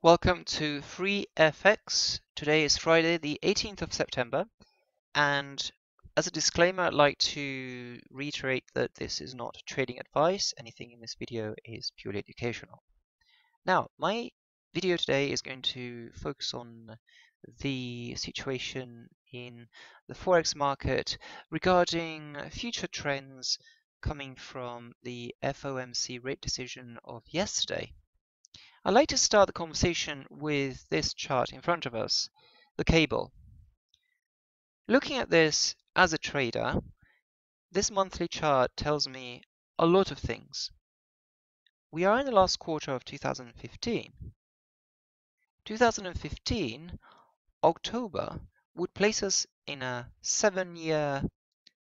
Welcome to FreeFX. Today is Friday, the 18th of September, and as a disclaimer, I'd like to reiterate that this is not trading advice. Anything in this video is purely educational. Now, my video today is going to focus on the situation in the Forex market regarding future trends coming from the FOMC rate decision of yesterday. I'd like to start the conversation with this chart in front of us, the cable. Looking at this as a trader, this monthly chart tells me a lot of things. We are in the last quarter of 2015. 2015, October, would place us in a 7-year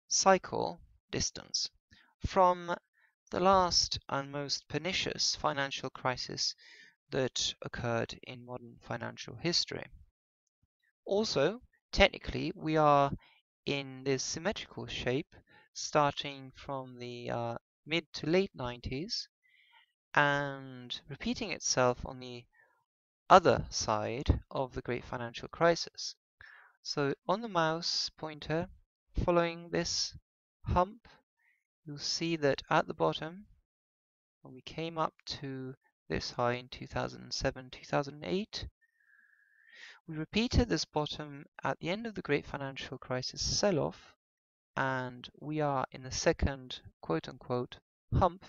cycle distance from the last and most pernicious financial crisis that occurred in modern financial history. Also, technically, we are in this symmetrical shape starting from the mid to late 90s and repeating itself on the other side of the great financial crisis. So on the mouse pointer, following this hump, you'll see that at the bottom, when we came up to this high in 2007-2008, we repeated this bottom at the end of the great financial crisis sell-off, and we are in the second quote-unquote hump,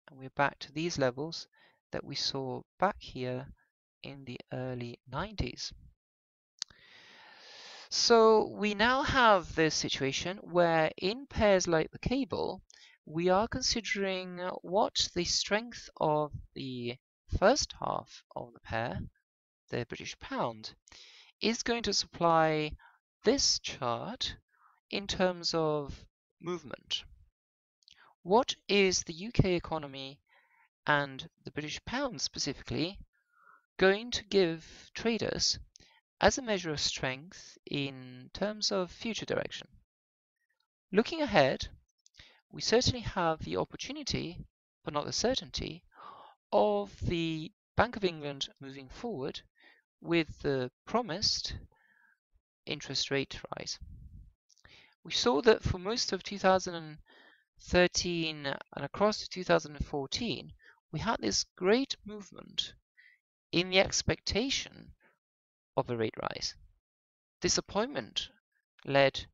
and we're back to these levels that we saw back here in the early 90s. So we now have this situation where in pairs like the cable, we are considering what the strength of the first half of the pair, the British pound, is going to supply this chart in terms of movement. What is the UK economy and the British pound specifically going to give traders as a measure of strength in terms of future direction? Looking ahead, we certainly have the opportunity, but not the certainty, of the Bank of England moving forward with the promised interest rate rise. We saw that for most of 2013 and across to 2014, we had this great movement in the expectation of a rate rise. Disappointment led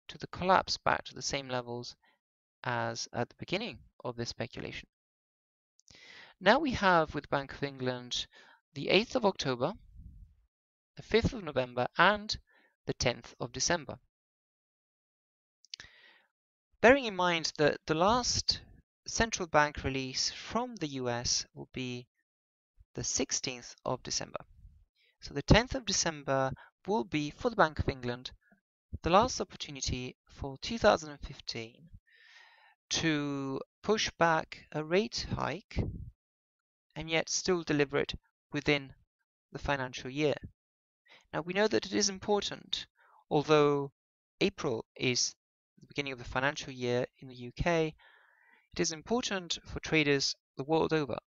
to the collapse back to the same levels as at the beginning of this speculation. Now we have with Bank of England the 8th of October, the 5th of November, and the 10th of December. Bearing in mind that the last central bank release from the US will be the 16th of December. So the 10th of December will be, for the Bank of England, the last opportunity for 2015 to push back a rate hike and yet still deliver it within the financial year. Now we know that it is important, although April is the beginning of the financial year in the UK, it is important for traders the world over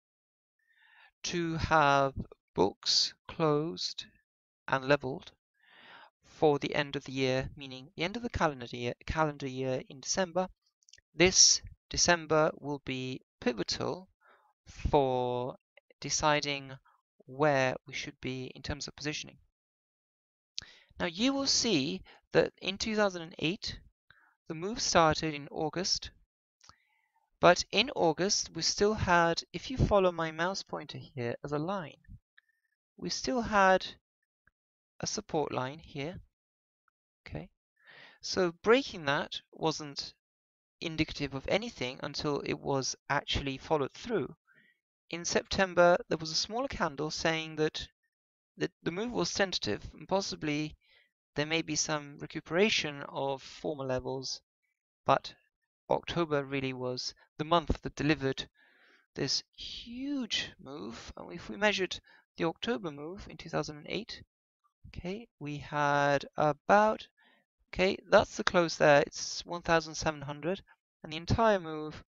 to have books closed and leveled for the end of the year, meaning the end of the calendar year in December. This December will be pivotal for deciding where we should be in terms of positioning. Now you will see that in 2008, the move started in August, but in August we still had, if you follow my mouse pointer here as a line, we still had a support line here. Okay, so breaking that wasn't indicative of anything until it was actually followed through. In September, there was a smaller candle saying that the move was tentative and possibly there may be some recuperation of former levels, but October really was the month that delivered this huge move. And if we measured the October move in 2008, okay, we had about, okay, that's the close there, it's 1,700, and the entire move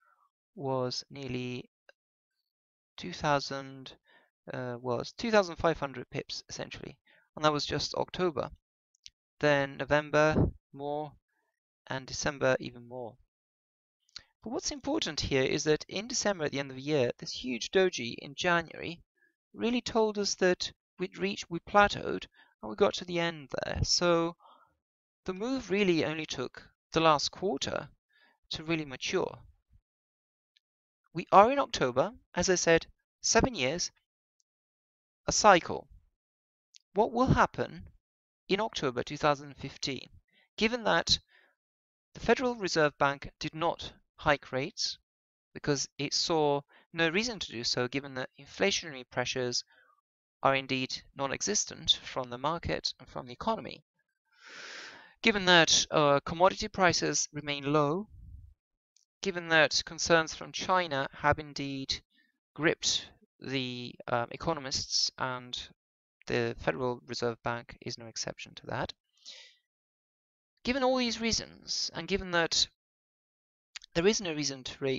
was nearly 2,000 was 2,500 pips essentially, and that was just October. Then November more, and December even more. But what's important here is that in December at the end of the year, this huge doji in January really told us that we plateaued and we got to the end there. So the move really only took the last quarter to really mature. We are in October, as I said, 7 years, a cycle. What will happen in October 2015, given that the Federal Reserve Bank did not hike rates because it saw no reason to do so, given that inflationary pressures are indeed non-existent from the market and from the economy. Given that commodity prices remain low, given that concerns from China have indeed gripped the economists, and the Federal Reserve Bank is no exception to that. Given all these reasons, and given that there is no reason to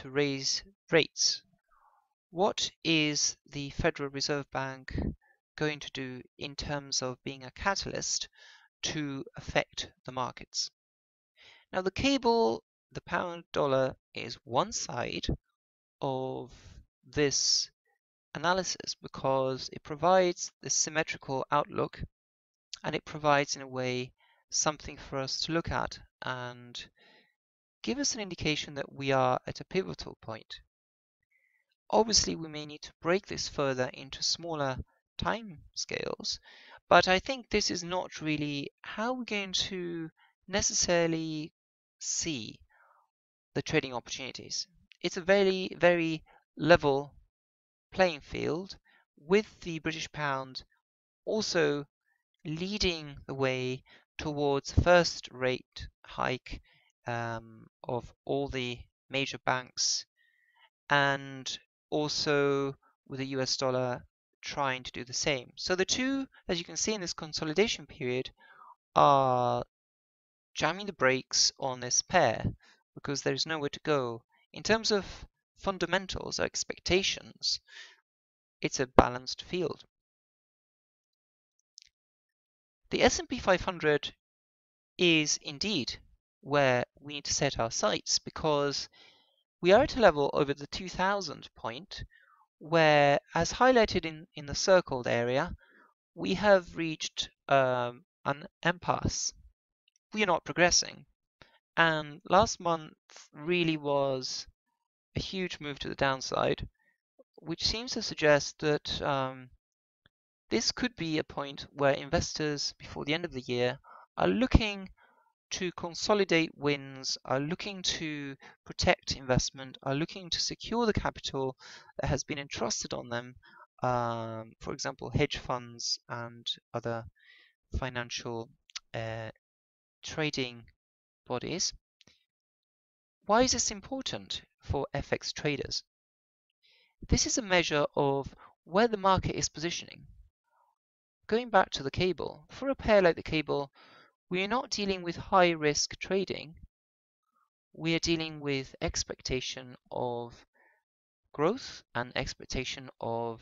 raise rates, what is the Federal Reserve Bank going to do in terms of being a catalyst to affect the markets? Now, the cable, the pound dollar, is one side of this analysis because it provides this symmetrical outlook, and it provides, in a way, something for us to look at and give us an indication that we are at a pivotal point. Obviously, we may need to break this further into smaller time scales, but I think this is not really how we're going to necessarily see the trading opportunities. It's a very, very level playing field, with the British pound also leading the way towards first rate hike of all the major banks, and also with the US dollar trying to do the same. So the two, as you can see in this consolidation period, are jamming the brakes on this pair because there is nowhere to go. In terms of fundamentals or expectations, it's a balanced field. The S&P 500 is indeed where we need to set our sights, because we are at a level over the 2000 point where, as highlighted in the circled area, we have reached an impasse. We are not progressing. And last month really was a huge move to the downside, which seems to suggest that this could be a point where investors before the end of the year are looking to consolidate wins, are looking to protect investment, are looking to secure the capital that has been entrusted on them, for example, hedge funds and other financial trading bodies. Why is this important for FX traders? This is a measure of where the market is positioning. Going back to the cable, for a pair like the cable, we are not dealing with high risk trading. We are dealing with expectation of growth and expectation of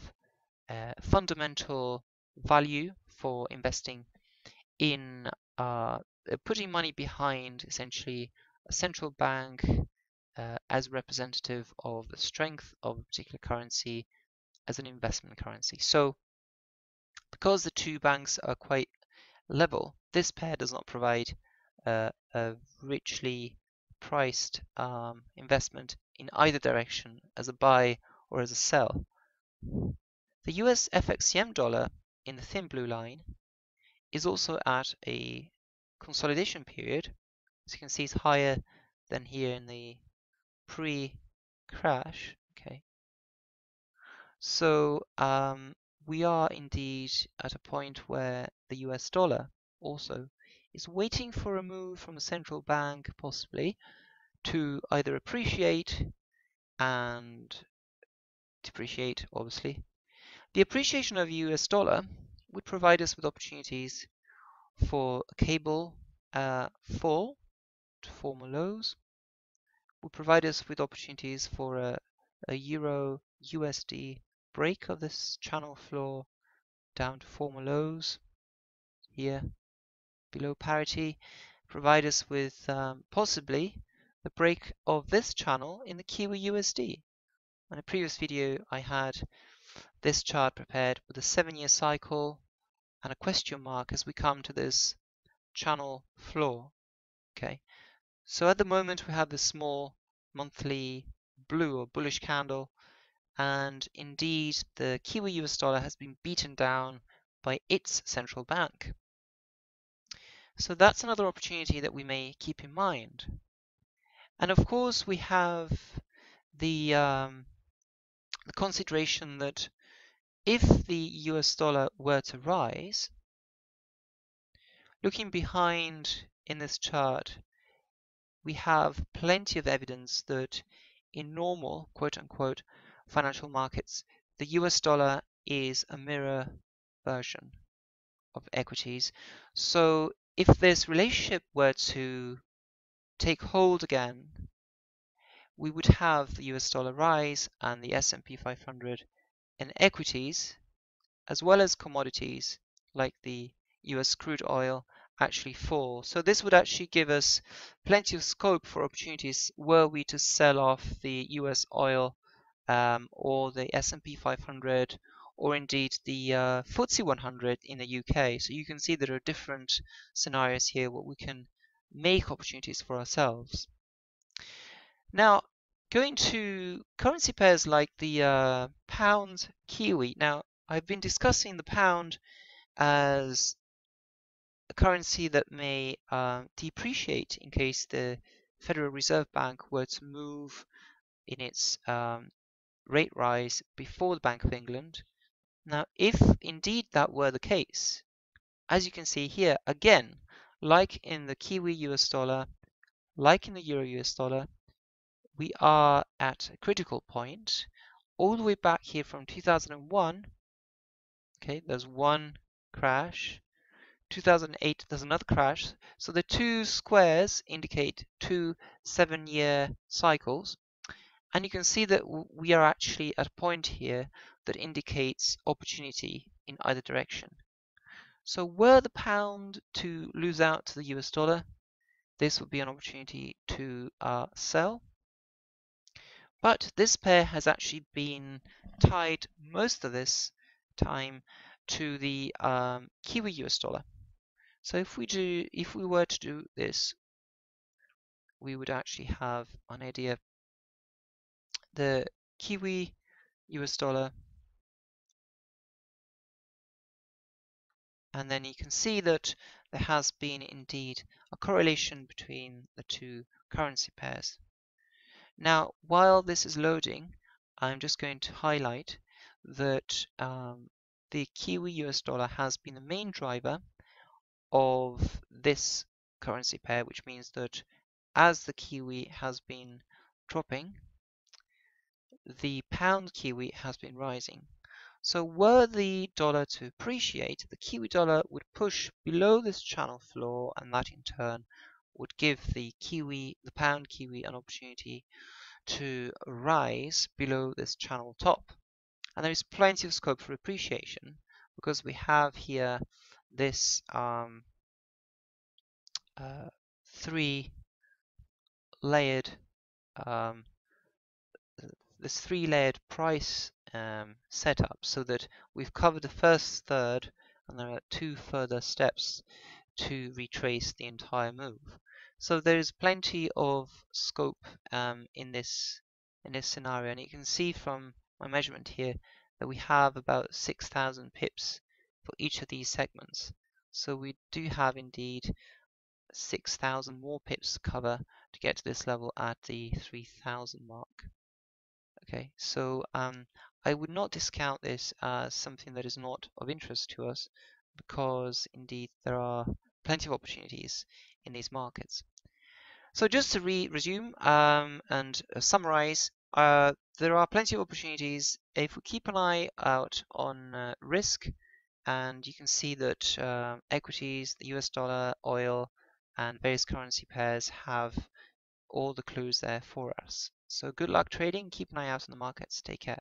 fundamental value for investing in putting money behind essentially a central bank as representative of the strength of a particular currency as an investment currency. So because the two banks are quite level, this pair does not provide a richly priced investment in either direction as a buy or as a sell. The US FX-Yen dollar in the thin blue line is also at a consolidation period. As you can see, it's higher than here in the pre-crash. Okay, so we are indeed at a point where the US dollar also is waiting for a move from the central bank, possibly, to either appreciate and depreciate, obviously. The appreciation of the US dollar would provide us with opportunities for a cable fall to former lows, would provide us with opportunities for a Euro USD break of this channel floor down to former lows here below parity, provide us with possibly the break of this channel in the Kiwi USD. In a previous video I had this chart prepared with a 7-year cycle and a question mark as we come to this channel floor. Okay, so at the moment we have this small monthly blue or bullish candle, and indeed the Kiwi US dollar has been beaten down by its central bank. So that's another opportunity that we may keep in mind. And of course we have the consideration that if the US dollar were to rise, looking behind in this chart, we have plenty of evidence that in normal, quote-unquote, financial markets, the US dollar is a mirror version of equities. So if this relationship were to take hold again, we would have the US dollar rise and the S&P 500 in equities, as well as commodities like the US crude oil, actually fall. So this would actually give us plenty of scope for opportunities were we to sell off the US oil or the S&P 500 or indeed the FTSE 100 in the UK. So you can see there are different scenarios here where we can make opportunities for ourselves. Now, going to currency pairs like the pound Kiwi. Now, I've been discussing the pound as a currency that may depreciate in case the Federal Reserve Bank were to move in its rate rise before the Bank of England. Now, if indeed that were the case, as you can see here, again, like in the Kiwi US dollar, like in the Euro US dollar, we are at a critical point all the way back here from 2001. Okay, there's one crash. 2008, there's another crash. So the two squares indicate two 7-year cycles. And you can see that we are actually at a point here that indicates opportunity in either direction. So were the pound to lose out to the US dollar, this would be an opportunity to sell. But this pair has actually been tied most of this time to the Kiwi US dollar. So if we were to do this, we would actually have an idea. The Kiwi US dollar, and then you can see that there has been indeed a correlation between the two currency pairs. Now, while this is loading, I'm just going to highlight that the Kiwi US dollar has been the main driver of this currency pair, which means that as the Kiwi has been dropping, the pound Kiwi has been rising. So were the dollar to appreciate, the Kiwi dollar would push below this channel floor, and that in turn would give the pound Kiwi an opportunity to rise below this channel top. And there is plenty of scope for appreciation because we have here this three-layered price setup, so that we've covered the first third and there are two further steps to retrace the entire move. So there is plenty of scope in this scenario, and you can see from my measurement here that we have about 6,000 pips for each of these segments. So we do have indeed 6,000 more pips to cover to get to this level at the 3,000 mark. Okay, so I would not discount this as something that is not of interest to us, because indeed there are plenty of opportunities in these markets. So just to resume and summarize, there are plenty of opportunities if we keep an eye out on risk, and you can see that equities, the US dollar, oil, and various currency pairs have all the clues there for us. So good luck trading, keep an eye out on the markets, take care.